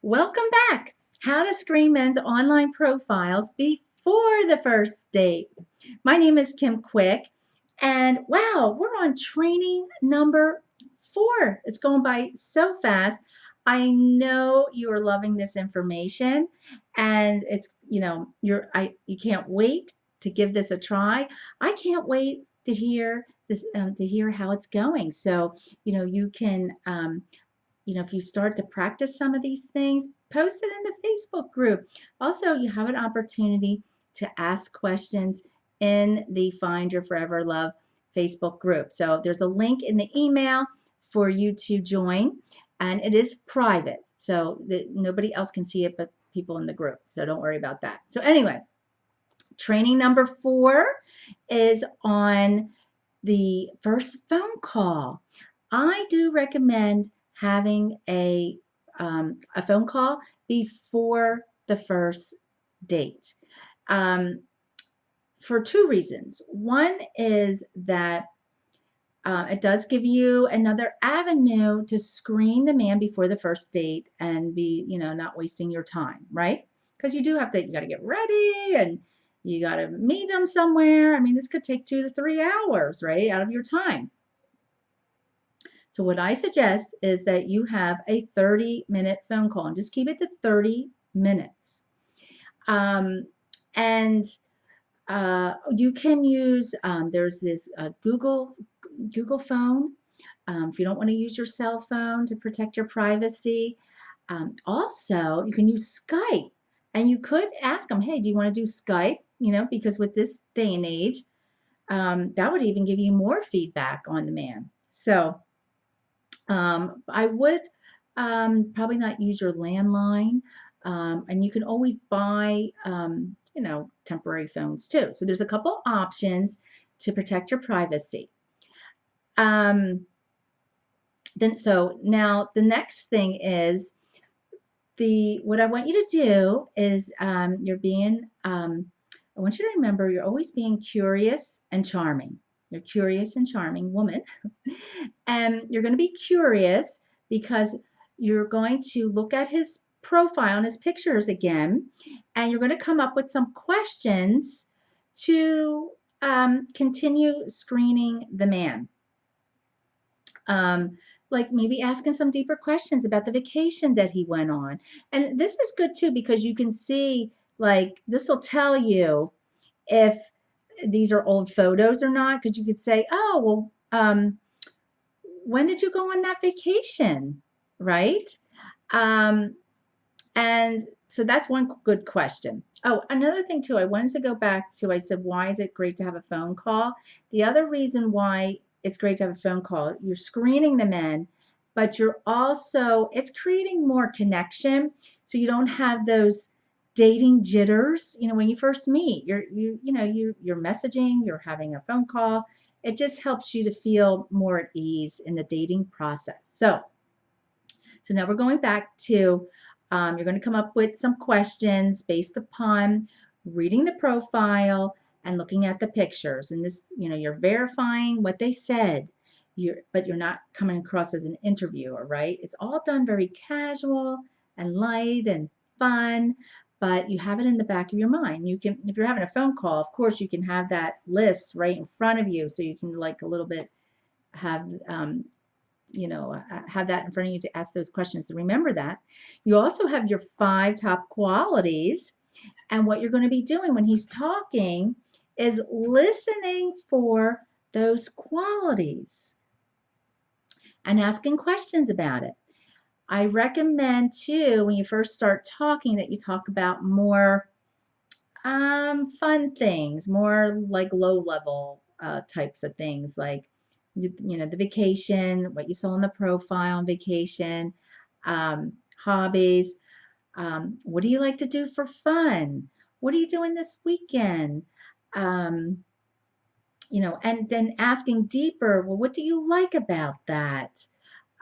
Welcome back. How to screen men's online profiles before the first date. My name is Kim Quick, and wow, we're on training number 4. It's going by so fast. I know you are loving this information, and it's you can't wait to give this a try. I can't wait to hear this to hear how it's going. So you can if you start to practice some of these things, post it in the Facebook group. Also, you have an opportunity to ask questions in the Find Your Forever Love Facebook group. So there's a link in the email for you to join, and it is private, so that nobody else can see it but people in the group. So don't worry about that. So anyway, training number 4 is on the first phone call. I do recommend having a phone call before the first date um, for 2 reasons. One is that it does give you another avenue to screen the man before the first date and be, not wasting your time, right? Because you got to get ready and you got to meet them somewhere. I mean, this could take 2 to 3 hours, right, out of your time. So what I suggest is that you have a 30-minute phone call and just keep it to 30 minutes. Um, and you can use, there's this Google phone. If you don't want to use your cell phone to protect your privacy. Also, you can use Skype, and you could ask them, hey, do you want to do Skype? Because with this day and age, that would even give you more feedback on the man. So I would probably not use your landline, and you can always buy, temporary phones too. So there's a couple options to protect your privacy. Um, so now the next thing is what I want you to do is I want you to remember you're always being curious and charming. You're curious and charming woman. And you're going to be curious because you're going to look at his profile and his pictures again, and you're going to come up with some questions to continue screening the man. Um, like maybe asking some deeper questions about the vacation that he went on. And this is good too because you can see, like, this will tell you if these are old photos or not, because you could say, oh, well, when did you go on that vacation? Right? Um, and so that's one good question. Oh, another thing too, I wanted to go back to, I said, why is it great to have a phone call? The other reason why it's great to have a phone call, you're screening them in, but it's creating more connection. So you don't have those dating jitters, when you first meet, you're messaging, you're having a phone call. It just helps you to feel more at ease in the dating process. So now we're going back to, you're going to come up with some questions based upon reading the profile and looking at the pictures. And this, you're verifying what they said, but you're not coming across as an interviewer, right? It's all done very casual and light and fun, but you have it in the back of your mind. You can, if you're having a phone call, of course, you can have that list right in front of you so you can like a little bit have have that in front of you to ask those questions to remember that. You also have your 5 top qualities. And what you're going to be doing when he's talking is listening for those qualities and asking questions about it. I recommend too, when you first start talking, that you talk about more fun things, more like low level types of things, like the vacation, what you saw in the profile on vacation, hobbies. What do you like to do for fun? What are you doing this weekend? Um, and then asking deeper, well, what do you like about that?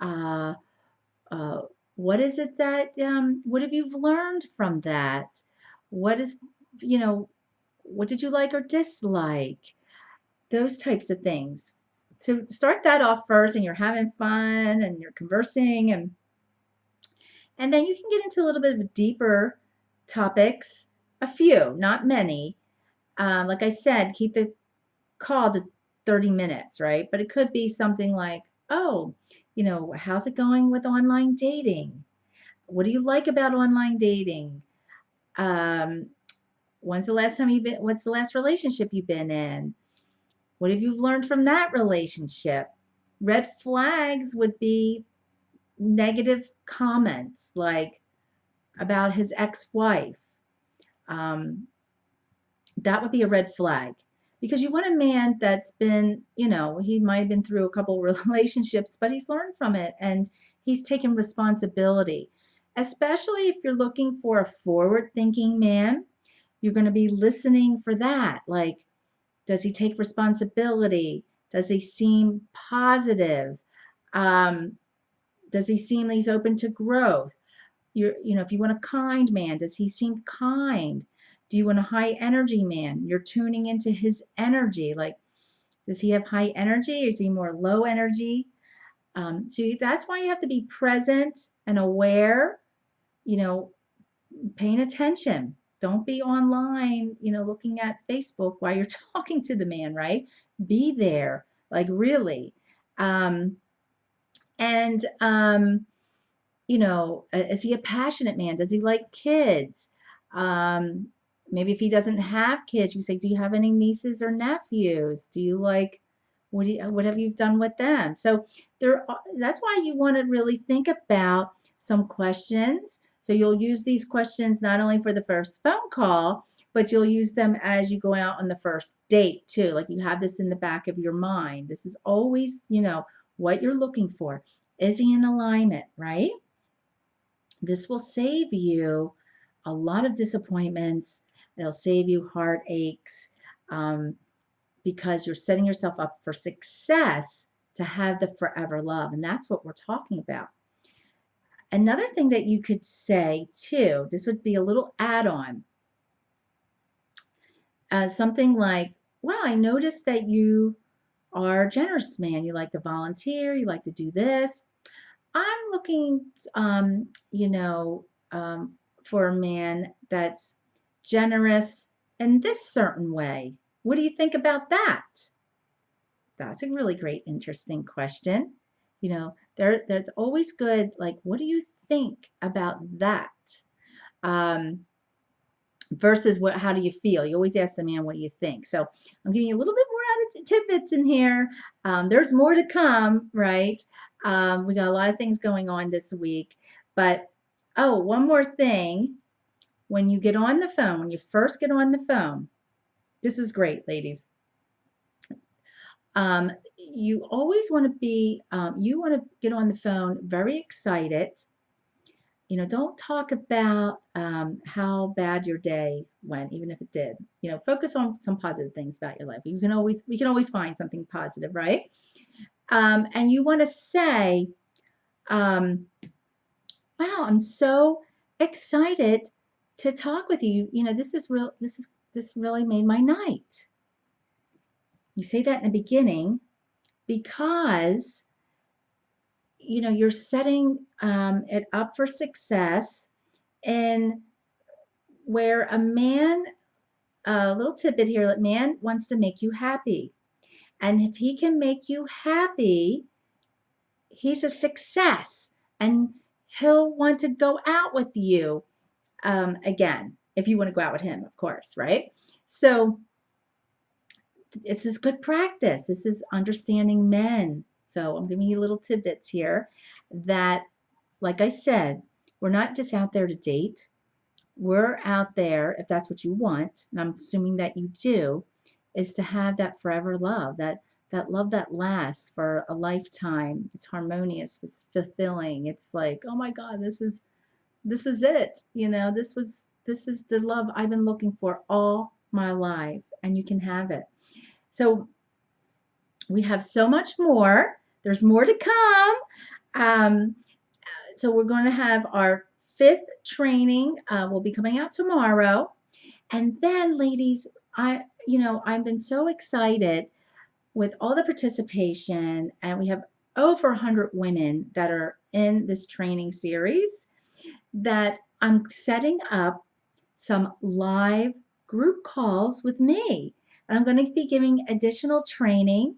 Uh, uh, what is it that, what have you learned from that? What is, you know, what did you like or dislike? Those types of things. So start that off first, and you're having fun and you're conversing, And then you can get into a little bit of deeper topics, a few, not many. Like I said, keep the call to 30 minutes, right? But it could be something like, oh, how's it going with online dating? What do you like about online dating? Um, what's the last relationship you've been in? What have you learned from that relationship? Red flags would be negative comments like about his ex-wife. Um, that would be a red flag because you want a man that's been, he might have been through a couple relationships, but he's learned from it and he's taken responsibility. Especially if you're looking for a forward thinking man, you're going to be listening for that. Like, does he take responsibility? Does he seem positive? Um, does he seem he's open to growth? If you want a kind man, does he seem kind? Do you want a high energy man? You're tuning into his energy. Like, does he have high energy or is he more low energy? So that's why you have to be present and aware, you know, paying attention. Don't be online, looking at Facebook while you're talking to the man, right? Be there, like really. Um, and is he a passionate man? Does he like kids? Um, Maybe if he doesn't have kids, you say, do you have any nieces or nephews? Do you like what have you done with them? So that's why you want to really think about some questions. So you'll use these questions not only for the first phone call, but you'll use them as you go out on the first date too. Like you have this in the back of your mind. This is always, what you're looking for. Is he in alignment, right? This will save you a lot of disappointments. It'll save you heartaches um, because you're setting yourself up for success to have the forever love. And that's what we're talking about. Another thing that you could say too, this would be a little add-on, something like, wow, I noticed that you are a generous man. You like to volunteer, you like to do this. I'm looking, um, for a man that's generous in this certain way. What do you think about that? That's a really great, interesting question. There's always good, like, what do you think about that? Um, Versus how do you feel? You always ask the man, what do you think? So I'm giving you a little bit more added tidbits in here. There's more to come, right? We got a lot of things going on this week. But, oh, one more thing. When you get on the phone, when you first get on the phone, this is great, ladies. You always want to you want to get on the phone very excited. Don't talk about how bad your day went, even if it did. Focus on some positive things about your life. We can always find something positive, right? And you want to say, um, "Wow, I'm so excited to talk with you. This is real. This really made my night." You say that in the beginning because you're setting it up for success, and where a little tidbit here, that man wants to make you happy. And if he can make you happy, he's a success. And he'll want to go out with you again, if you want to go out with him, of course, right? So this is good practice. This is understanding men. So I'm giving you little tidbits here that, like I said, we're not just out there to date. We're out there, if that's what you want, and I'm assuming that you do, is to have that forever love, that love that lasts for a lifetime. It's harmonious, it's fulfilling. It's like, oh my God, this is it. This is the love I've been looking for all my life, and you can have it. So we have so much more. There's more to come. Um, so we're going to have our 5th training will be coming out tomorrow. And then, ladies, I've been so excited with all the participation, and we have over 100 women that are in this training series. that I'm setting up some live group calls with me. And I'm going to be giving additional training,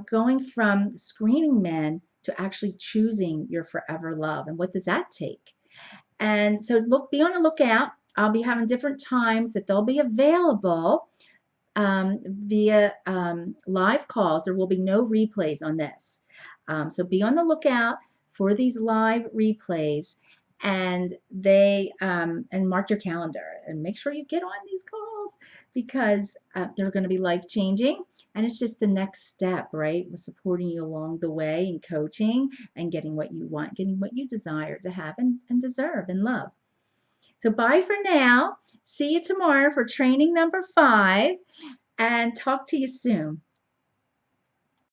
going from screening men to actually choosing your forever love. And what does that take? And so be on the lookout. I'll be having different times that they'll be available via live calls. There will be no replays on this. So be on the lookout for these live replays, and and mark your calendar and make sure you get on these calls, because they're going to be life changing, and it's just the next step, right? With supporting you along the way and coaching and getting what you want, getting what you desire to have and deserve and love. So bye for now. See you tomorrow for training number 5, and talk to you soon.